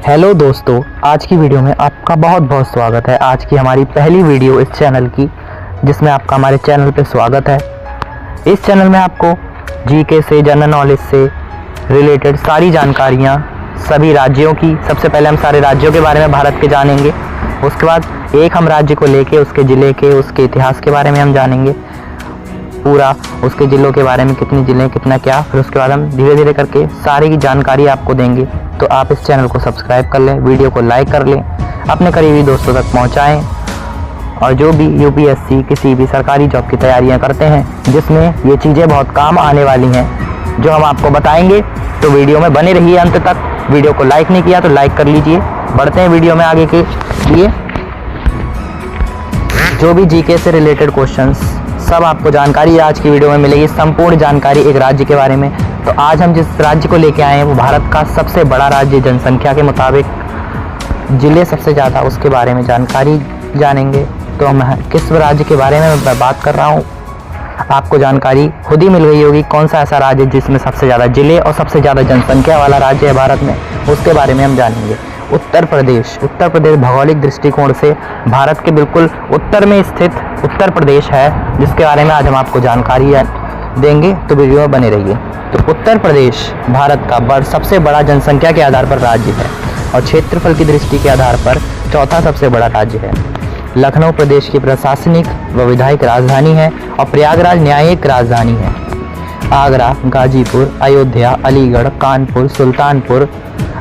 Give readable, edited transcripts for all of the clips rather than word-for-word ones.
Hello दोस्तों, आज की वीडियो में आपका बहुत बहुत स्वागत है। आज की हमारी पहली वीडियो इस चैनल की, जिसमें आपका हमारे चैनल पे स्वागत है। इस चैनल में आपको जीके से, जनरल नॉलेज से रिलेटेड सारी जानकारियाँ सभी राज्यों की, सबसे पहले हम सारे राज्यों के बारे में भारत के जानेंगे। उसके बाद एक हम राज्य को लेके उसके ज़िले के, उसके इतिहास के बारे में हम जानेंगे पूरा, उसके ज़िलों के बारे में, कितने ज़िले, कितना क्या। फिर उसके बाद हम धीरे धीरे करके सारी की जानकारी आपको देंगे। तो आप इस चैनल को सब्सक्राइब कर लें, वीडियो को लाइक कर लें, अपने करीबी दोस्तों तक पहुंचाएं। और जो भी यूपीएससी किसी भी सरकारी जॉब की तैयारियां करते हैं, जिसमें ये चीज़ें बहुत काम आने वाली हैं जो हम आपको बताएंगे, तो वीडियो में बने रहिए अंत तक। वीडियो को लाइक नहीं किया तो लाइक कर लीजिए। बढ़ते हैं वीडियो में आगे के लिए। जो भी जीके से रिलेटेड क्वेश्चंस, सब आपको जानकारी आज की वीडियो में मिलेगी, संपूर्ण जानकारी एक राज्य के बारे में। तो आज हम जिस राज्य को लेके आए हैं वो भारत का सबसे बड़ा राज्य, जनसंख्या के मुताबिक जिले सबसे ज़्यादा, उसके बारे में जानकारी जानेंगे। तो हम किस राज्य के बारे में मैं बात कर रहा हूँ, आपको जानकारी खुद ही मिल गई होगी। कौन सा ऐसा राज्य जिसमें सबसे ज़्यादा जिले और सबसे ज़्यादा जनसंख्या वाला राज्य है भारत में, उसके बारे में हम जानेंगे। उत्तर प्रदेश। उत्तर प्रदेश भौगोलिक दृष्टिकोण से भारत के बिल्कुल उत्तर में स्थित उत्तर प्रदेश है, जिसके बारे में आज हम आपको जानकारी देंगे। तो वीडियो में बने रहिए। तो उत्तर प्रदेश भारत का सबसे बड़ा जनसंख्या के आधार पर राज्य है और क्षेत्रफल की दृष्टि के आधार पर चौथा सबसे बड़ा राज्य है। लखनऊ प्रदेश की प्रशासनिक व विधायिक राजधानी है और प्रयागराज न्यायिक राजधानी है। आगरा, गाजीपुर, अयोध्या, अलीगढ़, कानपुर, सुल्तानपुर,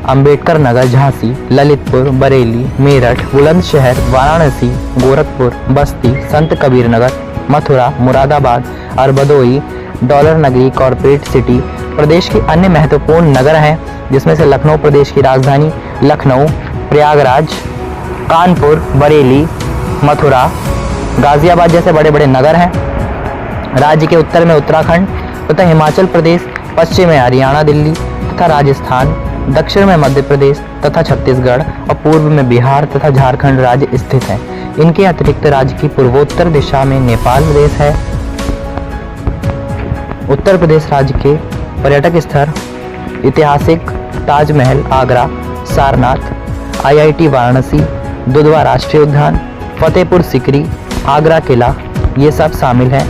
अंबेडकर नगर, झांसी, ललितपुर, बरेली, मेरठ, बुलंदशहर, वाराणसी, गोरखपुर, बस्ती, संत कबीर नगर, मथुरा, मुरादाबाद और भदोही डॉलर नगरी कॉर्पोरेट सिटी प्रदेश के अन्य महत्वपूर्ण नगर हैं, जिसमें से लखनऊ प्रदेश की राजधानी, लखनऊ, प्रयागराज, कानपुर, बरेली, मथुरा, गाजियाबाद जैसे बड़े बड़े नगर हैं। राज्य के उत्तर में उत्तराखंड तथा हिमाचल प्रदेश, पश्चिम में हरियाणा, दिल्ली तथा राजस्थान, दक्षिण में मध्य प्रदेश तथा छत्तीसगढ़ और पूर्व में बिहार तथा झारखंड राज्य स्थित हैं। इनके अतिरिक्त राज्य की पूर्वोत्तर दिशा में नेपाल प्रदेश है। उत्तर प्रदेश राज्य के पर्यटक स्थल ऐतिहासिक ताजमहल, आगरा, सारनाथ, IIT वाराणसी, दुधवा राष्ट्रीय उद्यान, फतेहपुर सीकरी, आगरा किला, ये सब शामिल हैं।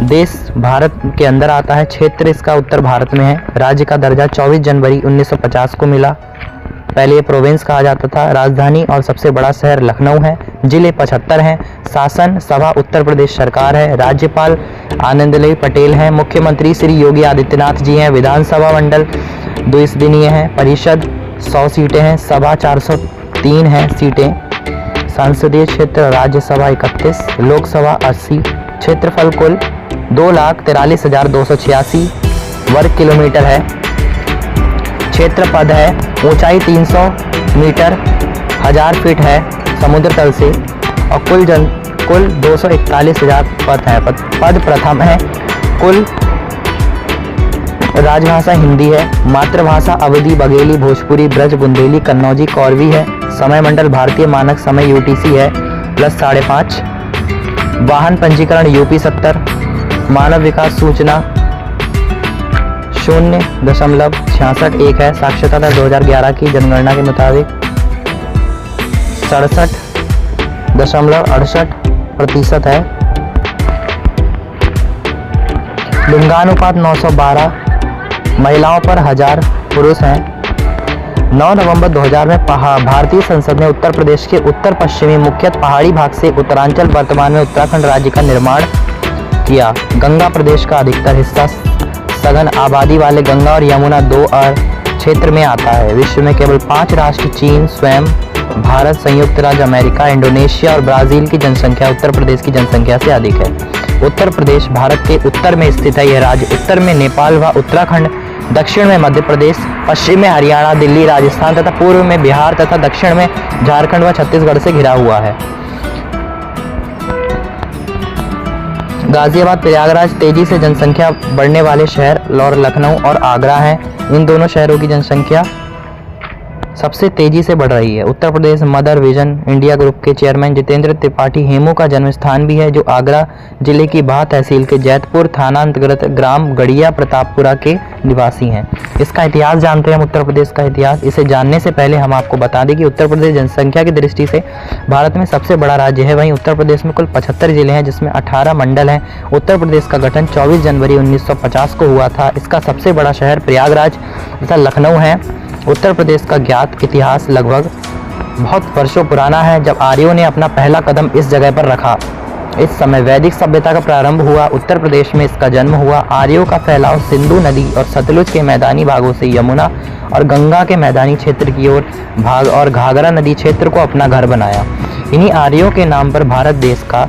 देश भारत के अंदर आता है, क्षेत्र इसका उत्तर भारत में है। राज्य का दर्जा 24 जनवरी 1950 को मिला। पहले ये प्रोविंस कहा जाता था। राजधानी और सबसे बड़ा शहर लखनऊ है। जिले 75 हैं। शासन सभा उत्तर प्रदेश सरकार है। राज्यपाल आनंदीबेन पटेल हैं। मुख्यमंत्री श्री योगी आदित्यनाथ जी हैं। विधानसभा मंडल 2 सदनीय है। परिषद 100 सीटें हैं। सभा 403 हैं सीटें। संसदीय क्षेत्र राज्यसभा 31, लोकसभा 80। क्षेत्रफल कुल 2,43,286 वर्ग किलोमीटर है। क्षेत्रफल है, ऊंचाई 300 मीटर 1000 फीट है समुद्र तल से, और कुल 241,000 पद है। पद प्रथम है। कुल राजभाषा हिंदी है। मातृभाषा अवधी, बघेली, भोजपुरी, ब्रज, बुंदेली, कन्नौजी, कौरवी है। समय मंडल भारतीय मानक समय UTC है +5.5। वाहन पंजीकरण UP 70। मानव विकास सूचना 0.661 है। साक्षरता दर 2011 की जनगणना के मुताबिक 67.68% है। लिंगानुपात 912, महिलाओं पर 1000 पुरुष हैं। 9 नवंबर 2000 में भारतीय संसद ने उत्तर प्रदेश के उत्तर पश्चिमी मुख्यतः पहाड़ी भाग से उत्तरांचल, वर्तमान में उत्तराखंड राज्य का निर्माण किया। गंगा प्रदेश का अधिकतर हिस्सा सघन आबादी वाले गंगा और यमुना 2 क्षेत्र में आता है। विश्व में केवल 5 राष्ट्र, चीन स्वयं, भारत, संयुक्त राज्य अमेरिका, इंडोनेशिया और ब्राजील की जनसंख्या उत्तर प्रदेश की जनसंख्या से अधिक है। उत्तर प्रदेश भारत के उत्तर में स्थित है। यह राज्य उत्तर में नेपाल व उत्तराखंड, दक्षिण में मध्य प्रदेश, पश्चिम में हरियाणा, दिल्ली, राजस्थान तथा पूर्व में बिहार तथा दक्षिण में झारखंड व छत्तीसगढ़ से घिरा हुआ है। गाजियाबाद, प्रयागराज तेजी से जनसंख्या बढ़ने वाले शहर और लखनऊ और आगरा हैं। इन दोनों शहरों की जनसंख्या सबसे तेजी से बढ़ रही है। Uttar Pradesh mother vision India group के चेयरमैन जितेंद्र त्रिपाठी हेमू का जन्म स्थान भी है, जो आगरा जिले की बाह तहसील के जैतपुर थाना अंतर्गत ग्राम गड़िया प्रतापपुरा के निवासी हैं। इसका इतिहास जानते हैं हम। उत्तर प्रदेश का इतिहास, इसे जानने से पहले हम आपको बता दें कि उत्तर प्रदेश जनसंख्या की दृष्टि से भारत में सबसे बड़ा राज्य है। वहीं उत्तर प्रदेश में कुल 75 जिले हैं, जिसमें 18 मंडल हैं। उत्तर प्रदेश का गठन 24 जनवरी 1950 को हुआ था। इसका सबसे बड़ा शहर प्रयागराज तथा लखनऊ है। उत्तर प्रदेश का ज्ञात इतिहास लगभग बहुत वर्षों पुराना है, जब आर्यों ने अपना पहला कदम इस जगह पर रखा। इस समय वैदिक सभ्यता का प्रारंभ हुआ। उत्तर प्रदेश में इसका जन्म हुआ। आर्यों का फैलाव सिंधु नदी और सतलुज के मैदानी भागों से यमुना और गंगा के मैदानी क्षेत्र की ओर भाग और घाघरा नदी क्षेत्र को अपना घर बनाया। इन्हीं आर्यों के नाम पर भारत देश का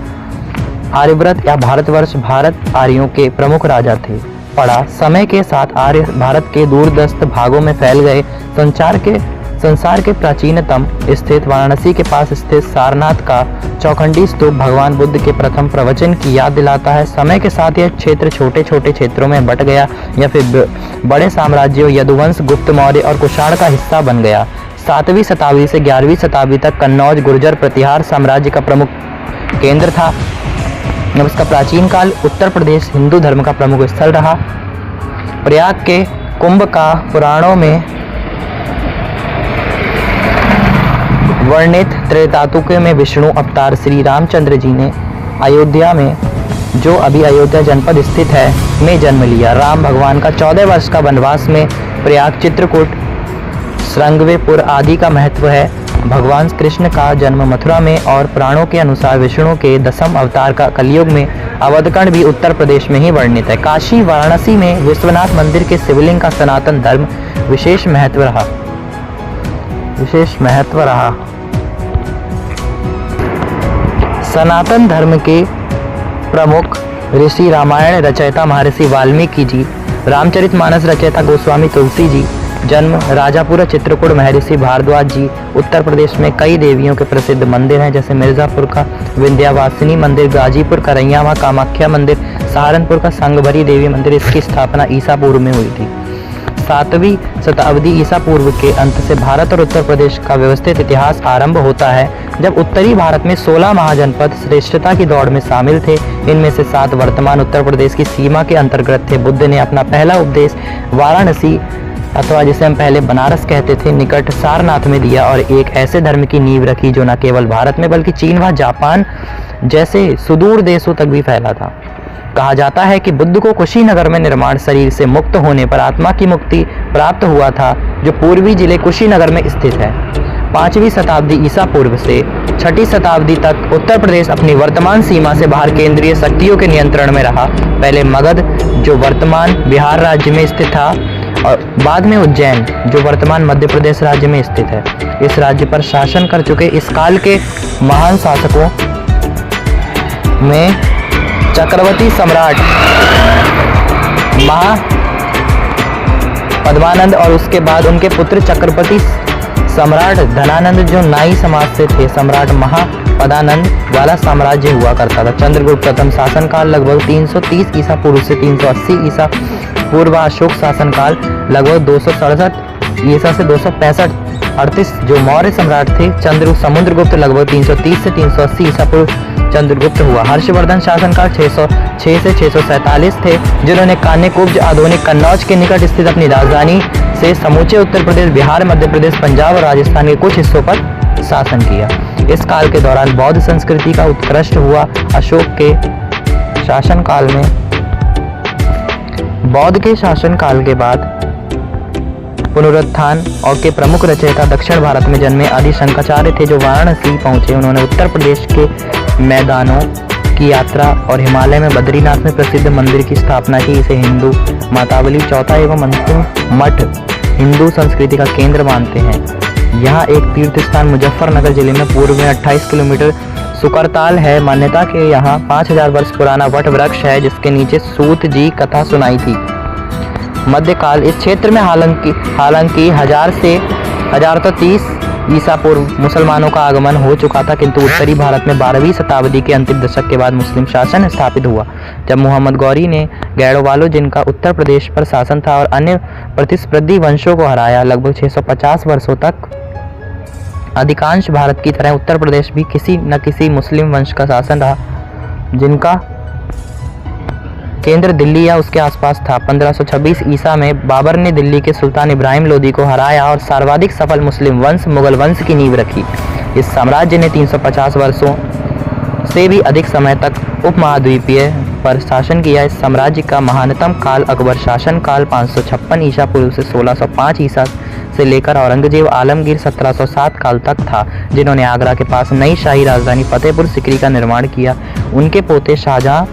आर्यव्रत या भारतवर्ष, भारत आर्यों के प्रमुख राजा थे। पड़ा समय के साथ आर्य भारत के दूरदस्त भागों में फैल गए। संसार के प्राचीनतम स्थित वाराणसी के पास स्थित सारनाथ का चौखंडी स्तूप भगवान बुद्ध के प्रथम प्रवचन की याद दिलाता है। समय के साथ यह क्षेत्र छोटे छोटे क्षेत्रों में बंट गया या फिर बड़े साम्राज्यों यदुवंश, गुप्त, मौर्य और कुषाण का हिस्सा बन गया। 7वीं शताब्दी से 11वीं शताब्दी तक कन्नौज गुर्जर प्रतिहार साम्राज्य का प्रमुख केंद्र था। इसका प्राचीन काल उत्तर प्रदेश हिंदू धर्म का प्रमुख स्थल रहा। प्रयाग के कुंभ का पुराणों में वर्णित त्रेतातुक में विष्णु अवतार श्री रामचंद्र जी ने अयोध्या में, जो अभी अयोध्या जनपद स्थित है, में जन्म लिया। राम भगवान का 14 वर्ष का वनवास में प्रयाग, चित्रकूट, श्रृंगवेपुर आदि का महत्व है। भगवान कृष्ण का जन्म मथुरा में और पुराणों के अनुसार विष्णु के 10वें अवतार का कलयुग में अवधकर्ण भी उत्तर प्रदेश में ही वर्णित है। काशी वाराणसी में विश्वनाथ मंदिर के शिवलिंग का सनातन धर्म विशेष महत्व रहा। सनातन धर्म के प्रमुख ऋषि रामायण रचयिता महर्षि वाल्मीकि जी, रामचरितमानस रचयिता गोस्वामी तुलसी जी, जन्म राजापुर चित्रकूट महर्षि भारद्वाज जी। उत्तर प्रदेश में कई देवियों के प्रसिद्ध मंदिर हैं, जैसे मिर्जापुर का विंध्यवासिनी मंदिर, गाजीपुर का रैयामा कामाख्या मंदिर, सहारनपुर का संगभरी देवी मंदिर। इसकी स्थापना ईसा पूर्व में हुई थी। 7वीं शताब्दी ईसा पूर्व के अंत से भारत और उत्तर प्रदेश का व्यवस्थित इतिहास आरंभ होता है, जब उत्तरी भारत में 16 महाजनपद श्रेष्ठता की दौड़ में शामिल थे। इनमें से 7 वर्तमान उत्तर प्रदेश की सीमा के अंतर्गत थे। बुद्ध ने अपना पहला उपदेश वाराणसी, अथवा जिसे हम पहले बनारस कहते थे, निकट सारनाथ में दिया और एक ऐसे धर्म की नींव रखी जो न केवल भारत में बल्कि चीन व जापान जैसे सुदूर देशों तक भी फैला था। कहा जाता है कि बुद्ध को कुशीनगर में निर्माण शरीर से मुक्त होने पर आत्मा की मुक्ति प्राप्त हुआ था, जो पूर्वी जिले कुशीनगर में स्थित है। 5वीं शताब्दी ईसा पूर्व से 6ठी शताब्दी तक उत्तर प्रदेश अपनी वर्तमान सीमा से बाहर केंद्रीय शक्तियों के नियंत्रण में रहा। पहले मगध, जो वर्तमान बिहार राज्य में स्थित था, और बाद में उज्जैन, जो वर्तमान मध्य प्रदेश राज्य में स्थित है। इस राज्य पर शासन कर चुके इस काल के महान शासकों में चक्रवर्ती सम्राट पद्मानंद और उसके बाद उनके पुत्र चक्रवर्ती सम्राट धनानंद, जो नाई समाज से थे। सम्राट महापदानंद वाला साम्राज्य हुआ करता था। चंद्रगुप्त प्रथम शासनकाल लगभग 330 ईसा पूर्व से 380 ईसा पूर्व। अशोक शासनकाल लगभग 267 ईसा से 265-38, जो मौर्य सम्राट थे। समुद्रगुप्त लगभग 330 से 380 ईसा पूर्व चंद्रगुप्त हुआ। हर्षवर्धन शासनकाल 606 से 647 थे, जिन्होंने कान्यकुब्ज आधुनिक कन्नौज के निकट स्थित अपनी राजधानी से समूचे उत्तर प्रदेश, बिहार, मध्य प्रदेश, पंजाब और राजस्थान के कुछ हिस्सों पर शासन किया। इस काल के दौरान बौद्ध संस्कृति का उत्कृष्ट हुआ। अशोक के शासनकाल में बौद्ध के शासनकाल के बाद पुनरुत्थान और के प्रमुख रचयिता दक्षिण भारत में जन्मे आदि शंकराचार्य थे, जो वाराणसी पहुंचे। उन्होंने उत्तर प्रदेश के मैदानों की यात्रा और हिमालय में बद्रीनाथ में प्रसिद्ध मंदिर की स्थापना की। इसे हिंदू मातावली चौथा एवं अंतिम मठ हिंदू संस्कृति का केंद्र मानते हैं। यहाँ एक तीर्थ स्थान मुजफ्फरनगर जिले में पूर्व में 28 किलोमीटर सुकरताल है। मान्यता के यहाँ 5000 वर्ष पुराना वट वृक्ष है, जिसके नीचे सूत जी कथा सुनाई थी। मध्यकाल इस क्षेत्र में हालांकि 1030 ईसा पूर्व मुसलमानों का आगमन हो चुका था, किंतु उत्तरी भारत में 12वीं शताब्दी के अंतिम दशक के बाद मुस्लिम शासन स्थापित हुआ, जब मोहम्मद गौरी ने गैरोवालों, जिनका उत्तर प्रदेश पर शासन था, और अन्य प्रतिस्पर्धी वंशों को हराया। लगभग 650 वर्षों तक अधिकांश भारत की तरह उत्तर प्रदेश भी किसी न किसी मुस्लिम वंश का शासन रहा, जिनका केंद्र दिल्ली या उसके आसपास था। 1526 ईसा में बाबर ने दिल्ली के सुल्तान इब्राहिम लोदी को हराया और सर्वाधिक सफल मुस्लिम वंश मुगल वंश की नींव रखी। इस साम्राज्य ने 350 वर्षों से भी अधिक समय तक उपमहाद्वीपीय पर शासन किया। इस साम्राज्य का महानतम काल अकबर शासन काल 556 ईसा पूर्व से 1605 ईसा से लेकर औरंगजेब आलमगीर 1707 काल तक था, जिन्होंने आगरा के पास नई शाही राजधानी फतेहपुर सीकरी का निर्माण किया। उनके पोते शाहजहां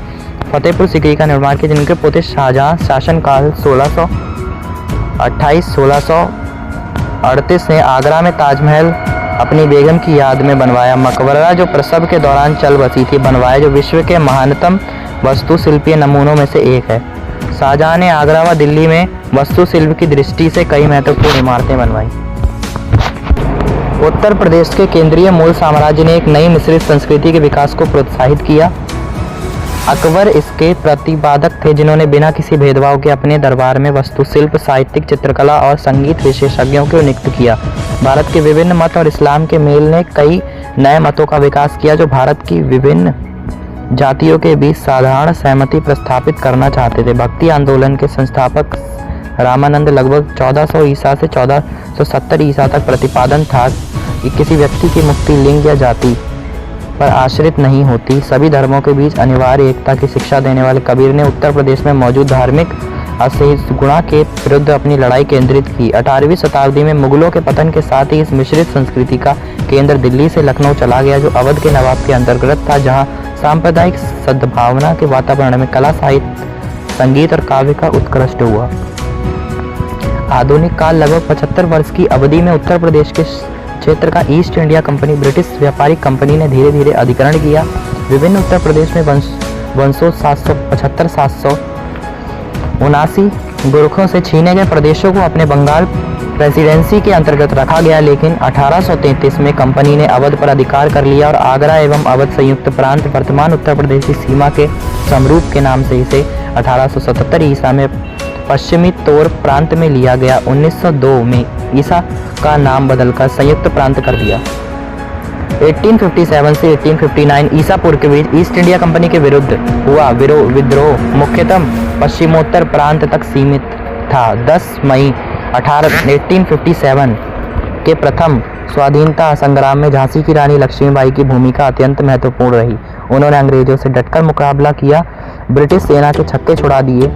फतेहपुर सीकरी का निर्माण किया, जिनके पोते शाहजहां शासनकाल 1628-1638 ने आगरा में ताजमहल अपनी बेगम की याद में बनवाया। मकबरा जो प्रसव के दौरान चल बसी थी, बनवाया, जो विश्व के महानतम वास्तुशिल्पीय नमूनों में से एक है। शाहजहां ने आगरा व दिल्ली में वास्तुशिल्प की दृष्टि से कई महत्वपूर्ण इमारतें बनवाई। उत्तर प्रदेश के केंद्रीय मूल साम्राज्य ने एक नई मिश्रित संस्कृति के विकास को प्रोत्साहित किया। अकबर इसके प्रतिपादक थे, जिन्होंने बिना किसी भेदभाव के अपने दरबार में वास्तुशिल्प, साहित्यिक, चित्रकला और संगीत विशेषज्ञों को नियुक्त किया। भारत के विभिन्न मत और इस्लाम के मेल ने कई नए मतों का विकास किया, जो भारत की विभिन्न जातियों के बीच साधारण सहमति प्रस्थापित करना चाहते थे। भक्ति आंदोलन के संस्थापक रामानंद लगभग 1400 ईसा से 1470 ईसा तक प्रतिपादन था कि किसी व्यक्ति की मुक्ति लिंग या जाति पर आश्रित नहीं होती। सभी धर्मों के बीच अनिवार्य एकता की शिक्षा देने वाले कबीर ने उत्तर प्रदेश में मौजूद धार्मिक असहिष्णुता के विरुद्ध अपनी लड़ाई केंद्रित की। 18वीं शताब्दी में मुगलों के पतन के साथ ही इस मिश्रित संस्कृति का केंद्र दिल्ली से लखनऊ चला गया, जो अवध के नवाब के अंतर्गत था, जहां सांप्रदायिक सद्भावना के वातावरण में कला, साहित्य, संगीत और काव्य का उत्कृष्ट हुआ। आधुनिक काल लगभग 75 वर्ष की अवधि में उत्तर प्रदेश के क्षेत्र का ईस्ट इंडिया कंपनी, ब्रिटिश व्यापारिक कंपनी ने धीरे धीरे अधिग्रहण किया। विभिन्न उत्तर प्रदेश में वंशों 775-779 गोरखों से छीने गए प्रदेशों को अपने बंगाल प्रेसिडेंसी के अंतर्गत रखा गया, लेकिन 1833 में कंपनी ने अवध पर अधिकार कर लिया और आगरा एवं अवध संयुक्त प्रांत वर्तमान उत्तर प्रदेश की सीमा के समरूप के नाम से इसे 1877 ईसा में पश्चिमी तौर प्रांत में लिया गया। 1902 में ईसा का नाम बदलकर संयुक्त प्रांत कर दिया। 1857 से 1859 ईसा पूर्व के बीच ईस्ट इंडिया कंपनी के विरुद्ध हुआ विद्रोह मुख्यतः पश्चिमोत्तर प्रांत तक सीमित था। 10 मई 1857 के प्रथम स्वाधीनता संग्राम में झांसी की रानी लक्ष्मीबाई की भूमिका अत्यंत महत्वपूर्ण रही। उन्होंने अंग्रेजों से डटकर मुकाबला किया, ब्रिटिश सेना के छक्के छुड़ा दिए।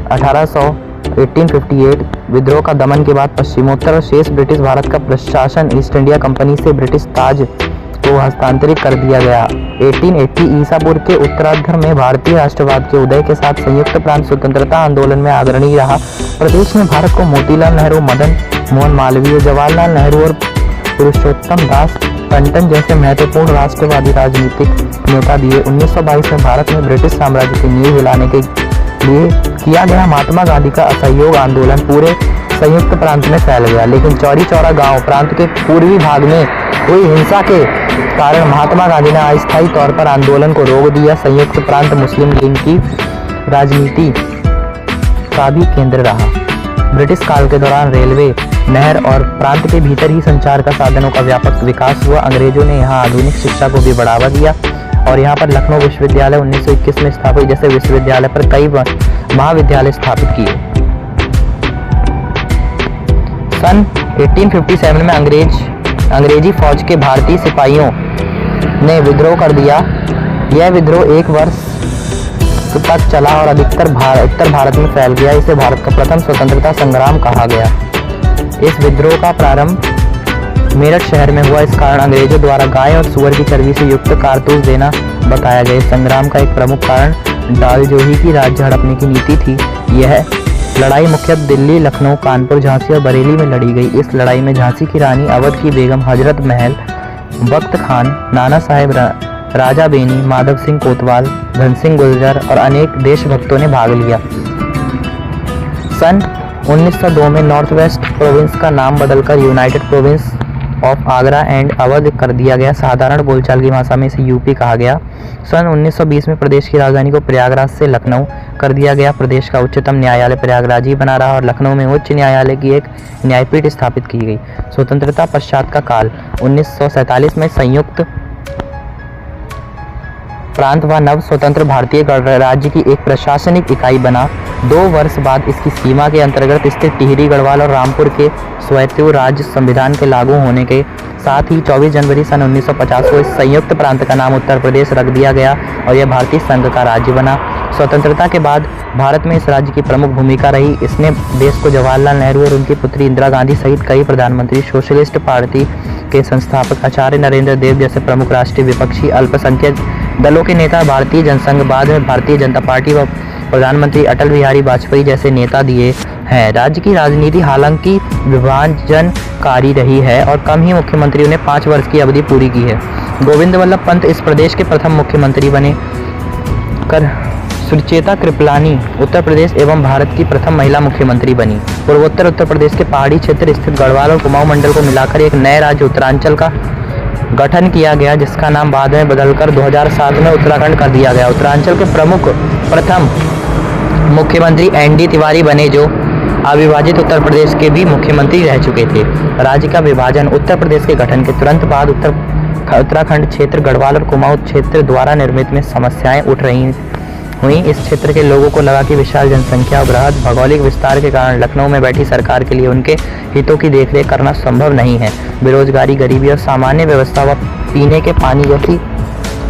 1858 विद्रोह का दमन के बाद पश्चिमोत्तर और शेष ब्रिटिश भारत का प्रशासन ईस्ट इंडिया कंपनी से ब्रिटिश ताज को हस्तांतरित कर दिया गया। 1880 ईसा पूर्व के उत्तरार्ध में भारतीय राष्ट्रवाद के उदय के साथ संयुक्त प्रांत स्वतंत्रता आंदोलन में अग्रणी रहा। प्रदेश में भारत को मोतीलाल नेहरू, मदन मोहन मालवीय, जवाहरलाल नेहरू और पुरुषोत्तम दास टंडन जैसे महत्वपूर्ण राष्ट्रवादी राजनीतिक नेता दिए। 1922 में भारत में ब्रिटिश साम्राज्य की नींव हिलाने के लिए किया गया महात्मा गांधी का असहयोग आंदोलन पूरे संयुक्त प्रांत में फैल गया, लेकिन चौरी चौरा गांव प्रांत के पूर्वी भाग में हुई हिंसा के कारण महात्मा गांधी ने अस्थायी तौर पर आंदोलन को रोक दिया। संयुक्त प्रांत मुस्लिम लीग की राजनीति का भी केंद्र रहा। ब्रिटिश काल के दौरान रेलवे, नहर और प्रांत के भीतर ही संचार का साधनों का व्यापक विकास हुआ। अंग्रेजों ने यहाँ आधुनिक शिक्षा को भी बढ़ावा दिया और यहाँ पर लखनऊ विश्वविद्यालय 1921 में स्थापित जैसे विश्वविद्यालय पर कई महाविद्यालय स्थापित किए। सन 1857 में अंग्रेजी फौज के भारतीय सिपाहियों ने विद्रोह कर दिया। यह विद्रोह 1 वर्ष तक चला और अधिकतर उत्तर भारत में फैल गया। इसे भारत का प्रथम स्वतंत्रता संग्राम कहा गया। इस विद्रोह का प्रारंभ मेरठ शहर में हुआ। इस कारण अंग्रेजों द्वारा गाय और सुअर की चर्बी से युक्त कारतूस देना बताया गया। इस संग्राम का एक प्रमुख कारण डालजोही की राज्य हड़पने की नीति थी। यह लड़ाई मुख्यतः दिल्ली, लखनऊ, कानपुर, झांसी और बरेली में लड़ी गई। इस लड़ाई में झांसी की रानी, अवध की बेगम हजरत महल, बख्त खान, नाना साहेब, राजा बेनी, माधव सिंह कोतवाल, धन सिंह गुर्जर और अनेक देशभक्तों ने भाग लिया। सन 1902 में नॉर्थ वेस्ट प्रोविंस का नाम बदलकर United province of Agra and Awadh कर दिया गया। साधारण बोलचाल की भाषा में इसे यूपी कहा गया। सन 1920 में प्रदेश की राजधानी को प्रयागराज से लखनऊ कर दिया गया। प्रदेश का उच्चतम न्यायालय प्रयागराज ही बना रहा और लखनऊ में उच्च न्यायालय की एक न्यायपीठ स्थापित की गई। स्वतंत्रता पश्चात का काल 1947 में संयुक्त प्रांत व नव स्वतंत्र भारतीय गणराज्य की एक प्रशासनिक इकाई बना। 2 वर्ष बाद इसकी सीमा के अंतर्गत स्थित टिहरी, गढ़वाल और रामपुर के स्वायत्त राज्य संविधान के लागू होने के साथ ही 24 जनवरी सन 1950 को इस संयुक्त प्रांत का नाम उत्तर प्रदेश रख दिया गया और यह भारतीय संघ का राज्य बना। स्वतंत्रता के बाद भारत में इस राज्य की प्रमुख भूमिका रही। इसने देश को जवाहरलाल नेहरू और उनकी पुत्री इंदिरा गांधी सहित कई प्रधानमंत्री, सोशलिस्ट पार्टी के संस्थापक आचार्य नरेंद्र देव जैसे प्रमुख राष्ट्रीय विपक्षी अल्पसंख्यक दलों के नेता, भारतीय जनसंघ, बाद में भारतीय जनता पार्टी व प्रधानमंत्री अटल बिहारी वाजपेयी जैसे नेता दिए हैं। राज्य की राजनीति हालांकि विभाजनकारी रही है और कम ही मुख्यमंत्रियों ने 5 वर्ष की अवधि पूरी की है। गोविंद वल्लभ पंत इस प्रदेश के प्रथम मुख्यमंत्री बने। कर सुचेता कृपलानी उत्तर प्रदेश एवं भारत की प्रथम महिला मुख्यमंत्री बनी। पूर्वोत्तर उत्तर प्रदेश के पहाड़ी क्षेत्र स्थित गढ़वाल और कुमाऊं मंडल को मिलाकर एक नए राज्य उत्तरांचल का गठन किया गया, जिसका नाम बाद में बदलकर 2007 में उत्तराखंड कर दिया गया। उत्तरांचल के प्रथम मुख्यमंत्री एन.डी. तिवारी बने, जो अविभाजित उत्तर प्रदेश के भी मुख्यमंत्री रह चुके थे। राज्य का विभाजन उत्तर प्रदेश के गठन के तुरंत बाद उत्तराखंड क्षेत्र, गढ़वाल और कुमाऊं क्षेत्र द्वारा निर्मित में समस्याएं उठ रही हुई। इस क्षेत्र के लोगों को लगा कि विशाल जनसंख्या और बृहद भौगोलिक विस्तार के कारण लखनऊ में बैठी सरकार के लिए उनके हितों की देखरेख करना संभव नहीं है। बेरोजगारी, गरीबी और सामान्य व्यवस्था व पीने के पानी जैसी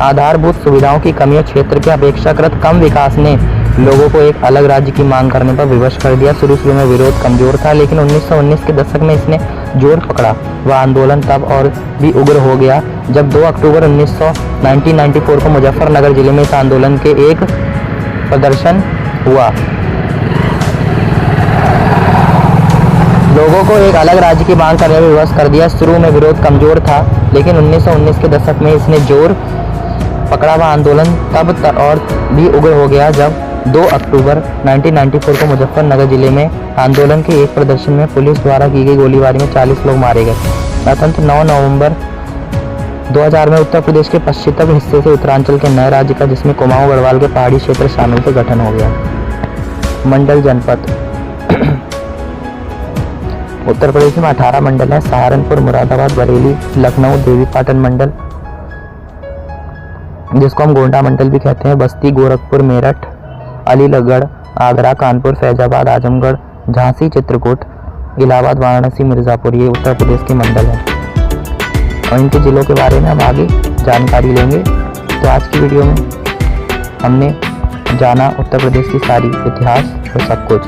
आधारभूत सुविधाओं की कमी और क्षेत्र के अपेक्षाकृत कम विकास ने लोगों को एक अलग राज्य की मांग करने पर विवश कर दिया। शुरू में विरोध कमजोर था, लेकिन 1919 के दशक में इसने जोर पकड़ा। वह आंदोलन तब और भी उग्र हो गया जब 2 अक्टूबर 1994 को मुजफ्फरनगर जिले में इस आंदोलन के एक प्रदर्शन हुआ। लोगों को एक अलग राज्य की मांग करने में विवश कर दिया। शुरू में विरोध कमजोर था, लेकिन 1919 के दशक में इसने जोर पकड़ा। वह आंदोलन तब और भी उग्र हो गया जब 2 अक्टूबर 1994 को मुजफ्फरनगर जिले में आंदोलन के एक प्रदर्शन में पुलिस द्वारा की गई गोलीबारी में 40 लोग मारे गए। गणतंत्र 9 नवंबर 2000 में उत्तर प्रदेश के पश्चिमी हिस्से से उत्तरांचल के नए राज्य का, जिसमें कुमाऊं गढ़वाल के पहाड़ी क्षेत्र शामिल थे, गठन हो गया। मंडल जनपद उत्तर प्रदेश में 18 मंडल है। सहारनपुर, मुरादाबाद, बरेली, लखनऊ, देवीपाटन मंडल, जिसको हम गोंडा मंडल भी कहते हैं, बस्ती, गोरखपुर, मेरठ, अलीगढ़, आगरा, कानपुर, फैजाबाद, आजमगढ़, झांसी, चित्रकूट, इलाहाबाद, वाराणसी, मिर्जापुर, ये उत्तर प्रदेश के मंडल हैं। और इनके जिलों के बारे में हम आगे जानकारी लेंगे। तो आज की वीडियो में हमने जाना उत्तर प्रदेश की सारी इतिहास और सब कुछ।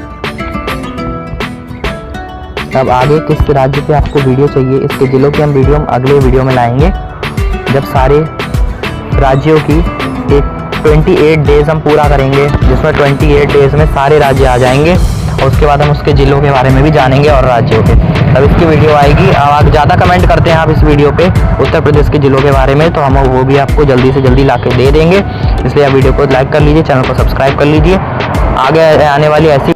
अब आगे किस राज्य पे आपको वीडियो चाहिए, इसके जिलों की हम वीडियो अगले वीडियो में लाएंगे, जब सारे राज्यों की एक 28 डेज हम पूरा करेंगे, जिसमें 28 डेज में सारे राज्य आ जाएंगे और उसके बाद हम उसके जिलों के बारे में भी जानेंगे और राज्यों के। तब इसकी वीडियो आएगी। अब आप ज़्यादा कमेंट करते हैं आप इस वीडियो पे उत्तर प्रदेश के जिलों के बारे में, तो हम वो भी आपको जल्दी से जल्दी ला के दे देंगे। इसलिए आप वीडियो को लाइक कर लीजिए, चैनल को सब्सक्राइब कर लीजिए। आगे आने वाली ऐसी